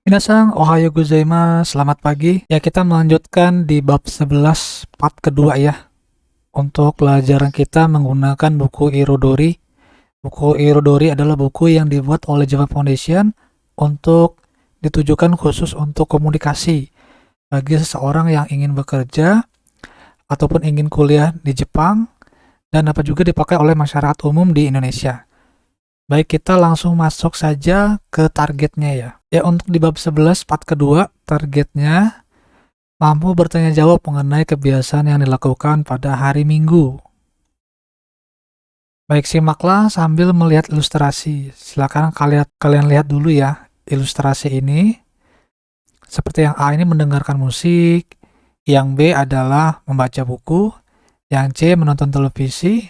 Minasan, ohayo gozaimasu, selamat pagi. Ya, kita melanjutkan di bab 11 part kedua ya. Untuk pelajaran kita menggunakan buku Irodori. Buku Irodori adalah buku yang dibuat oleh Java Foundation untuk ditujukan khusus untuk komunikasi bagi seseorang yang ingin bekerja ataupun ingin kuliah di Jepang dan dapat juga dipakai oleh masyarakat umum di Indonesia. Baik, kita langsung masuk saja ke targetnya ya. Ya, untuk di bab 11 part kedua, targetnya mampu bertanya jawab mengenai kebiasaan yang dilakukan pada hari Minggu. Baik, simaklah sambil melihat ilustrasi. Silakan kalian lihat dulu ya ilustrasi ini. Seperti yang A ini mendengarkan musik, yang B adalah membaca buku, yang C menonton televisi,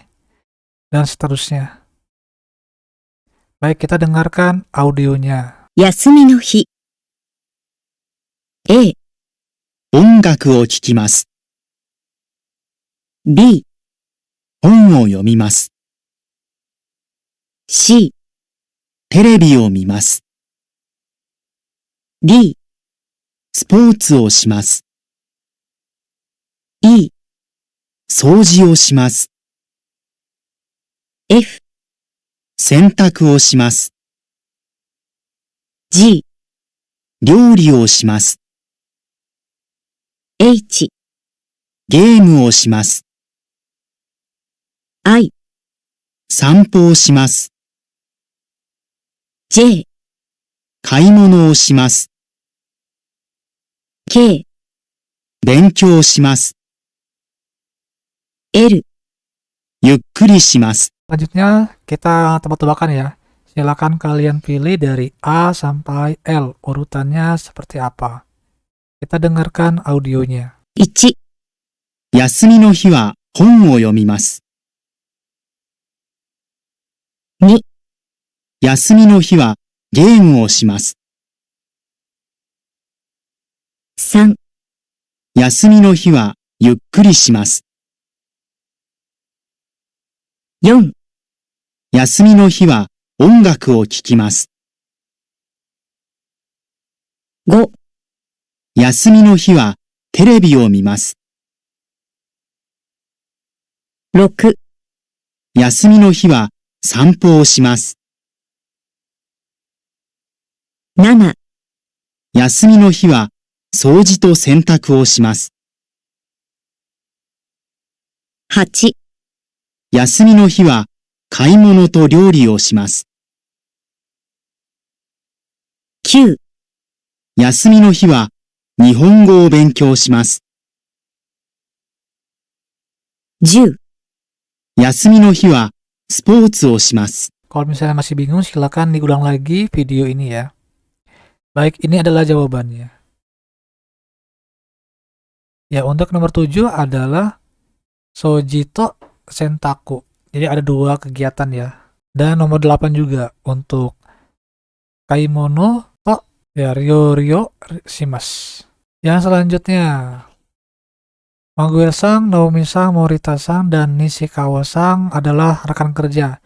dan seterusnya. Baik, kita dengarkan audionya. 休みの日。A、音楽を聴きます。 B、本を読みます。 C、テレビを見ます。 D、スポーツをします。 E、掃除をします。 F、洗濯をします。 G、料理をします。 H、ゲームをします。 I、散歩をします。 J、買い物をします。 K、勉強します。 L、ゆっくりします。 Selanjutnya kita tebak-tebakan ya. Silakan kalian pilih dari A sampai L. Urutannya seperti apa? Kita dengarkan audionya. 1、休みの日は本を読みます。 2、休みの日はゲームをします。 3、休みの日はゆっくりします。 4、休みの日は音楽を聴きます。 5、休みの日はテレビを見ます。 6、休みの日は散歩をします。 7、休みの日は掃除と洗濯をします。 8、休みの日は買い物と料理をします。 9、休みの日は日本語を勉強します。 10、休みの日はスポーツをします。 Kalau misalnya masih bingung, silakan diulang lagi video ini ya. Baik, ini adalah jawabannya. Ya, untuk nomor 7 adalah Sojito Sentaku. Jadi ada dua kegiatan ya. Dan nomor 8 juga untuk Kaimono to ya Ryo shimasu. Yang selanjutnya Maguire-san, Naomi-san, Morita-san, dan Nishikawa-san adalah rekan kerja.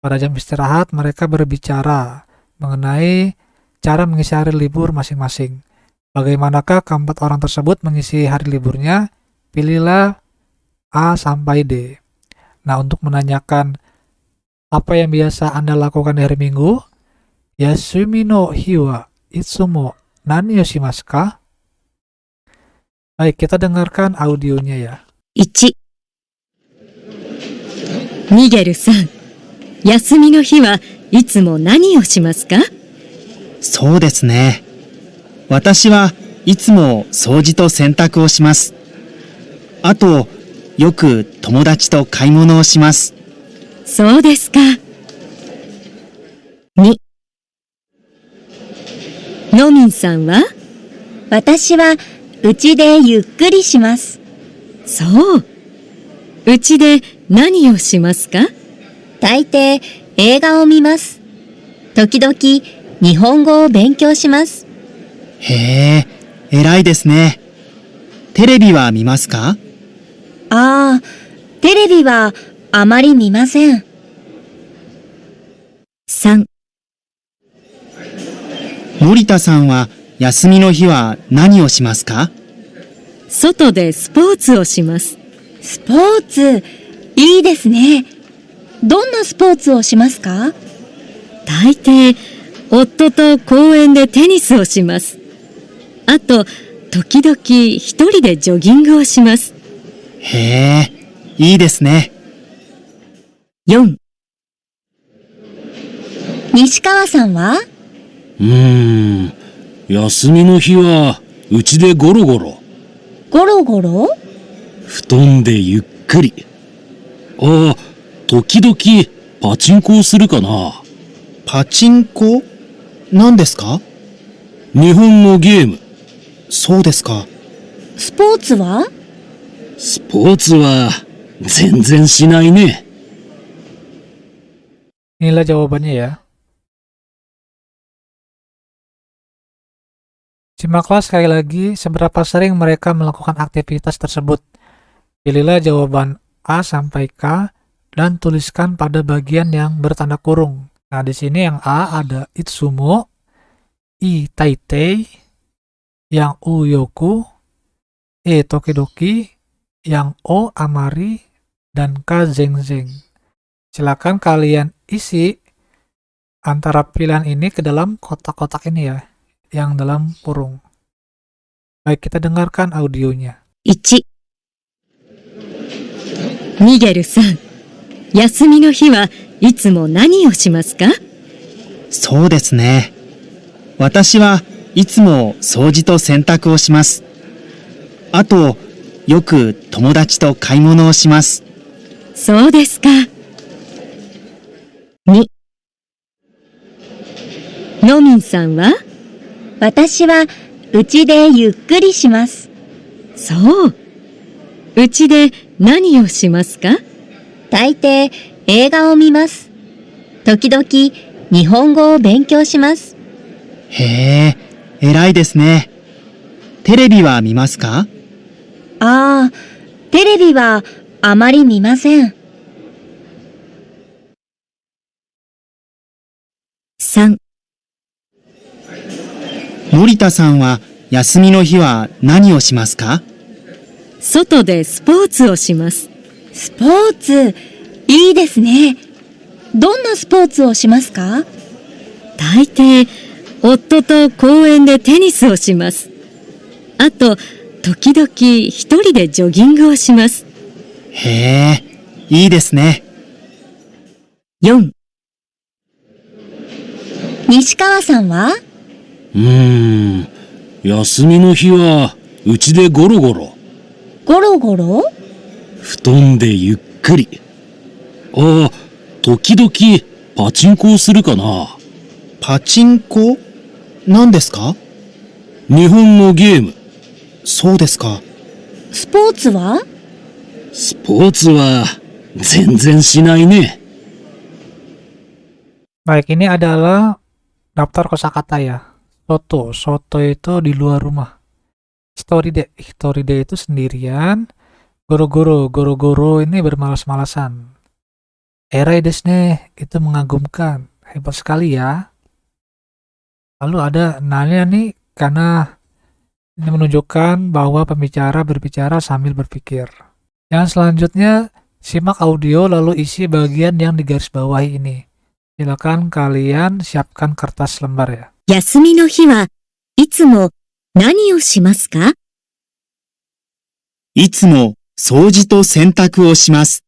Pada jam istirahat mereka berbicara mengenai cara mengisi hari libur masing-masing. Bagaimanakah keempat orang tersebut mengisi hari liburnya? Pilihlah A sampai D. Nah, untuk menanyakan apa yang biasa Anda lakukan di hari Minggu, Yasumi no hi wa itsumo nani o shimasu ka? Baik, kita dengarkan audionya ya. 1、ミゲルさん、休みの日はいつも何をしますか？そうですね。私はいつも掃除と洗濯をします。あと、よく友達と買い物をします。そうですか。2、のみんさんは？私は家でゆっくりします。そう。うちで何をしますか？大抵映画を見ます。時々日本語を勉強します。へえ、偉いですね。テレビは見ますか？ああ、テレビはあまり見ません。3、森田さんは休みの日は何をしますか？外でスポーツをします。スポーツ、いいですね。どんなスポーツをしますか？大抵、夫と公園でテニスをします。あと、時々一人でジョギングをします。へえ、いいですね。4、西川さんは？休みの日はうちでゴロゴロ。ゴロゴロ？布団でゆっくり。ああ、時々パチンコをするかな。パチンコ？何ですか？日本のゲーム。そうですか。スポーツは？スポーツは全然しないね。Inilah jawabannya ya. Simaklah sekali lagi seberapa sering mereka melakukan aktivitas tersebut. Pilihlah jawaban A sampai K dan tuliskan pada bagian yang bertanda kurung. Nah, di sini yang A ada itsumo, I taitei, yang U yoku, E tokidoki, yang O amari, dan K zengzeng. Silakan kalian isi antara pilihan ini ke dalam kotak-kotak ini ya, yang dalam kurung. Baik, kita dengarkan audionya. 1、ミゲルさん、休みの日はいつも何をしますか？そうですね。私はいつも掃除と洗濯をします。あと、よく友達と買い物をします。そうですか。2、のみんさんは？私は家でゆっくりします。そう。うちで何をしますか？大抵映画を見ます。時々日本語を勉強します。へえ、偉いですね。テレビは見ますか？ああ、テレビはあまり見ません。3、森田さんは休みの日は何をしますか？外でスポーツをします。スポーツ、いいですね。どんなスポーツをしますか？大抵、夫と公園でテニスをします。あと、時々一人でジョギングをします。へえ、いいですね。4、西川さんは？休みの日はうちでゴロゴロ。ゴロゴロ？布団でゆっくり。ああ、時々パチンコをするかな。パチンコ？何ですか？日本のゲーム。そうですか。スポーツは？スポーツは全然しないね。Baik, ini adalah daftar kosakata ya. Soto, soto itu di luar rumah. Hitoride, hitoride itu sendirian. Goro-goro, goro-goro ini bermalas-malasan. Erai desu ne, itu mengagumkan. Hebat sekali ya. Lalu ada nanya nih, karena ini menunjukkan bahwa pembicara berbicara sambil berpikir. Yang selanjutnya, simak audio lalu isi bagian yang digarisbawahi ini. Silakan kalian siapkan kertas lembar ya. 休みの日はいつも何をしますか？いつも掃除と洗濯をします。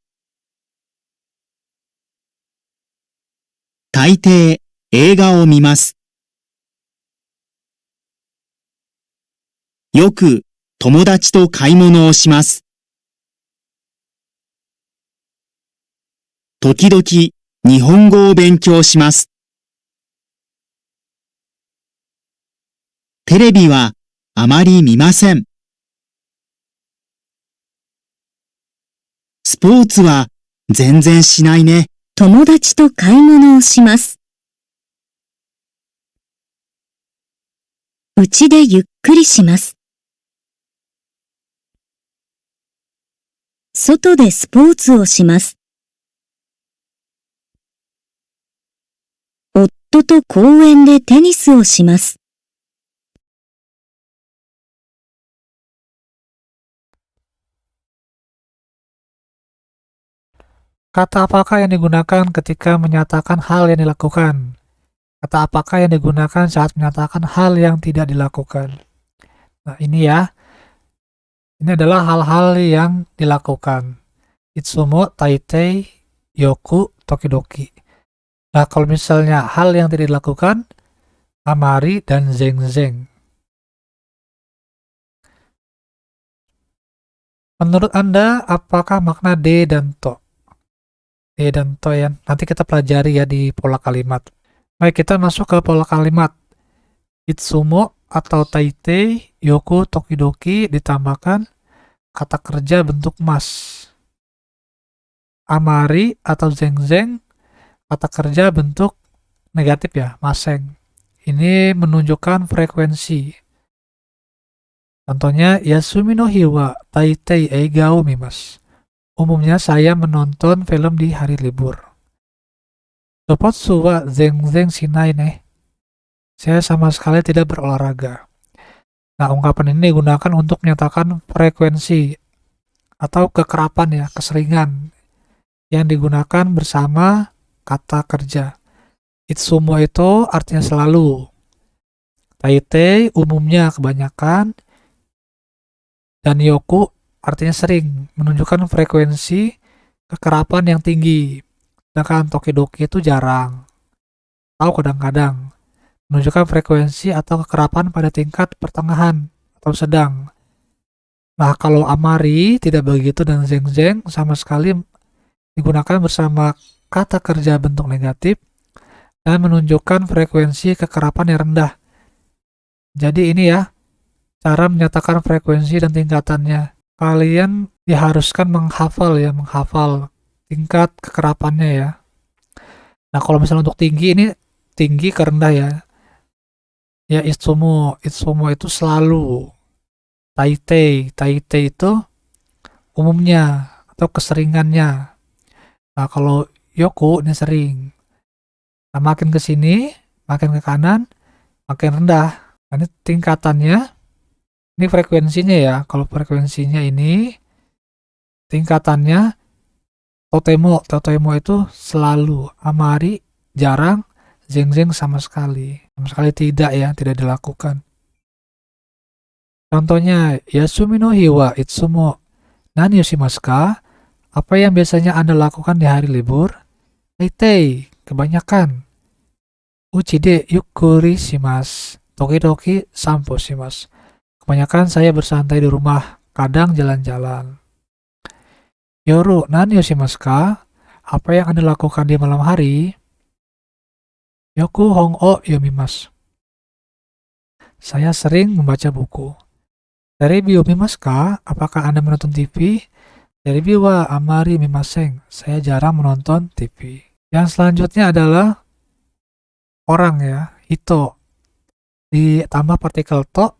大抵映画を見ます。よく友達と買い物をします。時々日本語を勉強します。テレビはあまり見ません。スポーツは全然しないね。友達と買い物をします。うちでゆっくりします。外でスポーツをします。夫と公園でテニスをします。Kata apakah yang digunakan ketika menyatakan hal yang dilakukan? Kata apakah yang digunakan saat menyatakan hal yang tidak dilakukan? Nah, ini ya. Ini adalah hal-hal yang dilakukan. Itsumo, taitei, yoku, tokidoki. Nah, kalau misalnya hal yang tidak dilakukan, amari dan zengzeng. Menurut Anda, apakah makna de dan to? De dan to ya, nanti kita pelajari ya di pola kalimat. Baik, kita masuk ke pola kalimat. Itsumo atau taitei, yoku, tokidoki ditambahkan kata kerja bentuk mas. Amari atau zengzeng, kata kerja bentuk negatif ya, maseng. Ini menunjukkan frekuensi. Contohnya, Yasumi no hiwa taitei eiga o mimasu. Umumnya saya menonton film di hari libur. Sopotsu wa zengzeng shinai ne. Saya sama sekali tidak berolahraga. Nah, ungkapan ini digunakan untuk menyatakan frekuensi atau kekerapan ya, keseringan yang digunakan bersama kata kerja. Itsumo itu artinya selalu. Taitei umumnya kebanyakan. Dan yoku artinya sering, menunjukkan frekuensi kekerapan yang tinggi. Sedangkan tokidoki itu jarang, atau kadang-kadang, menunjukkan frekuensi atau kekerapan pada tingkat pertengahan atau sedang. Nah, kalau amari tidak begitu dan zengzeng sama sekali digunakan bersama kata kerja bentuk negatif dan menunjukkan frekuensi kekerapan yang rendah. Jadi ini ya, cara menyatakan frekuensi dan tingkatannya. Kalian diharuskan menghafal tingkat kekerapannya ya. Nah, kalau misalnya untuk tinggi ini tinggi ke rendah ya. Ya, itsumo itu selalu. Taitei itu umumnya atau keseringannya. Nah, kalau yoku ini sering. Nah, makin ke sini, makin ke kanan, makin rendah. Nah, ini tingkatannya. Ini frekuensinya ya. Kalau frekuensinya ini tingkatannya totemo itu selalu, amari jarang, zengzeng sama sekali tidak ya, tidak dilakukan. Contohnya, Yasumi no hiwa itsumo nani yo shimasu ka? Apa yang biasanya Anda lakukan di hari libur? Taitei, kebanyakan. Uchi de yukkuri shimasu. Toki-toki sanpo shimasu. Kebanyakan saya bersantai di rumah, kadang jalan-jalan. Yoru nani yo shimasu ka? Apa yang Anda lakukan di malam hari? Yoku hong o yomimasu. Saya sering membaca buku. Terebi yo mimasu ka? Apakah Anda menonton TV? Terebi wa amari mimaseng. Saya jarang menonton TV. Yang selanjutnya adalah orang ya, hito. Ditambah partikel to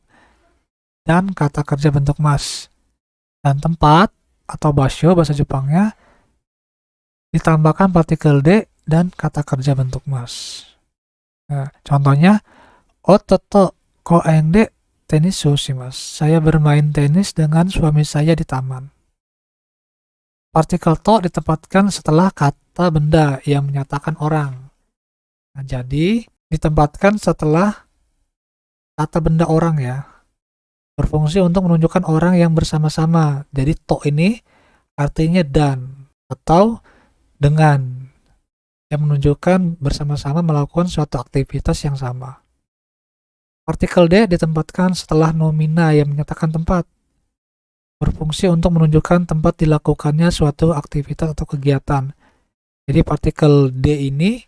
dan kata kerja bentuk mas. Dan tempat atau basho bahasa Jepangnya ditambahkan partikel de dan kata kerja bentuk mas. Nah, contohnya ototo koen de tenis shimasu. Saya bermain tenis dengan suami saya di taman. Partikel to ditempatkan setelah kata benda yang menyatakan orang. Nah, jadi ditempatkan setelah kata benda orang ya. Berfungsi untuk menunjukkan orang yang bersama-sama. Jadi to ini artinya dan atau dengan, yang menunjukkan bersama-sama melakukan suatu aktivitas yang sama. Partikel de ditempatkan setelah nomina yang menyatakan tempat. Berfungsi untuk menunjukkan tempat dilakukannya suatu aktivitas atau kegiatan. Jadi partikel de ini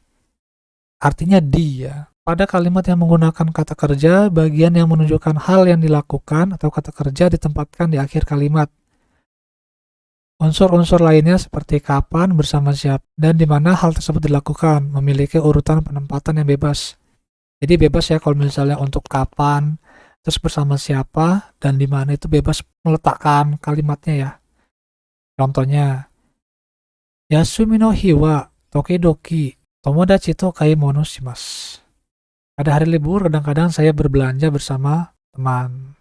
artinya di ya. Pada kalimat yang menggunakan kata kerja, bagian yang menunjukkan hal yang dilakukan atau kata kerja ditempatkan di akhir kalimat. Unsur-unsur lainnya seperti kapan, bersama siapa, dan di mana hal tersebut dilakukan, memiliki urutan penempatan yang bebas. Jadi bebas ya kalau misalnya untuk kapan, terus bersama siapa, dan di mana itu bebas meletakkan kalimatnya ya. Contohnya, Yasumi no hiwa tokidoki tomodachi to kaimono shimasu. Pada hari libur, kadang-kadang saya berbelanja bersama teman.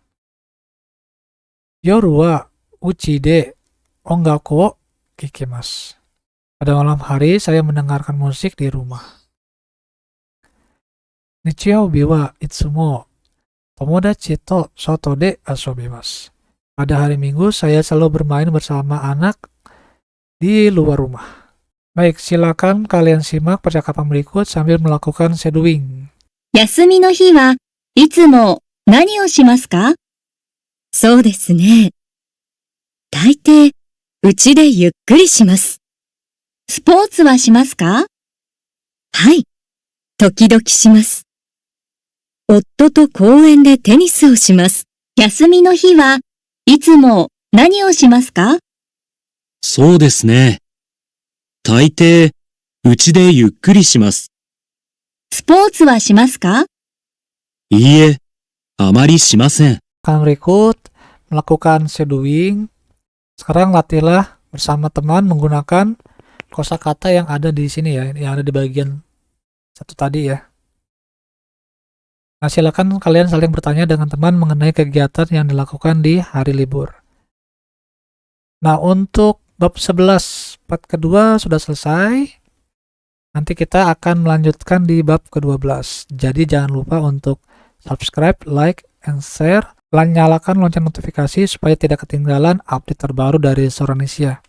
Yoru wa uchi de ongaku o kikimasu. Pada malam hari, saya mendengarkan musik di rumah. Nichiyoubi wa itsumo tomodachi to soto de asobimasu. Pada hari Minggu, saya selalu bermain bersama anak di luar rumah. Baik, silakan kalian simak percakapan berikut sambil melakukan shadowing. 休みの日はいつも何をしますか？そうですね。大抵、うちでゆっくりします。スポーツはしますか？はい。時々します。夫と公園でテニスをします。休みの日はいつも何をしますか？そうですね。大抵、うちでゆっくりします。スポーツはしますか？いいえ、あまりしません。Akan berikut, melakukan shadowing. Sekarang latihlah bersama teman menggunakan kosakata yang ada di sini ya, yang ada di bagian satu tadi ya. Nah, silakan kalian saling bertanya dengan teman mengenai kegiatan yang dilakukan di hari libur. Nah, untuk bab 11 part kedua sudah selesai. Nanti kita akan melanjutkan di bab ke-12. Jadi jangan lupa untuk subscribe, like, and share. Dan nyalakan lonceng notifikasi supaya tidak ketinggalan update terbaru dari Soranesia.